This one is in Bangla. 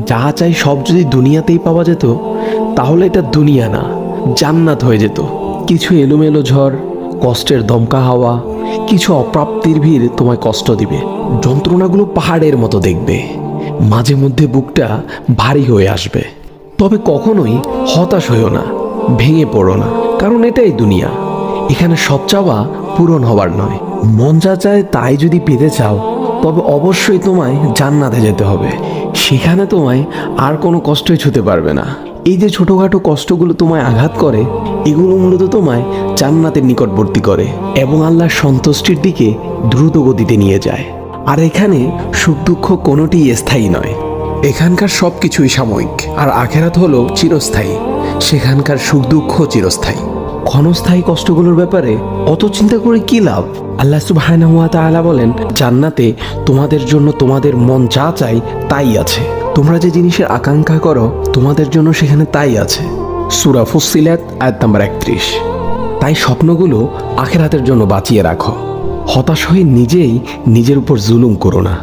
যা চাই সব যদি দুনিয়াতেই পাওয়া যেত তাহলে এটা দুনিয়া না, জান্নাত হয়ে যেত। কিছু এলোমেলো ঝড়, কষ্টের দমকা হাওয়া, কিছু অপ্রাপ্তির ভিড় তোমায় কষ্ট দিবে, যন্ত্রণাগুলো পাহাড়ের মতো দেখবে, মাঝে মধ্যে বুকটা ভারী হয়ে আসবে। তবে কখনোই হতাশ হইও না, ভেঙে পড়ো না, কারণ এটাই দুনিয়া। এখানে সব চাওয়া পূরণ হবার নয়। মন যা চায় তাই যদি পেতে চাও তবে অবশ্যই তোমায় জান্নাতে যেতে হবে। সেখানে তোমায় আর কোনো কষ্টই ছুতে পারবে না। এই যে ছোটোখাটো কষ্টগুলো তোমায় আঘাত করে, এগুলো মূলত তোমায় জান্নাতের নিকটবর্তী করে এবং আল্লাহর সন্তুষ্টির দিকে দ্রুত গতিতে নিয়ে যায়। আর এখানে সুখ দুঃখ কোনোটিই স্থায়ী নয়। এখানকার সব কিছুই সাময়িক, আর আখেরাত হলো চিরস্থায়ী। সেখানকার সুখ দুঃখ চিরস্থায়ী। ক্ষণস্থায়ী কষ্টগুলোর ব্যাপারে অত চিন্তা করে কি লাভ? আল্লাহ সুবহানাহু ওয়া তাআলা বলেন, জান্নাতে তোমাদের জন্য তোমাদের মন যা চাই তাই আছে। তোমরা যে জিনিসের আকাঙ্ক্ষা করো তোমাদের জন্য সেখানে তাই আছে। সূরা ফুসসিলাত আয়াত নাম্বার 31। তাই স্বপ্নগুলো আখিরাতের জন্য বাঁচিয়ে রাখো। হতাশ হয়ে নিজেই নিজের উপর জুলুম করো না।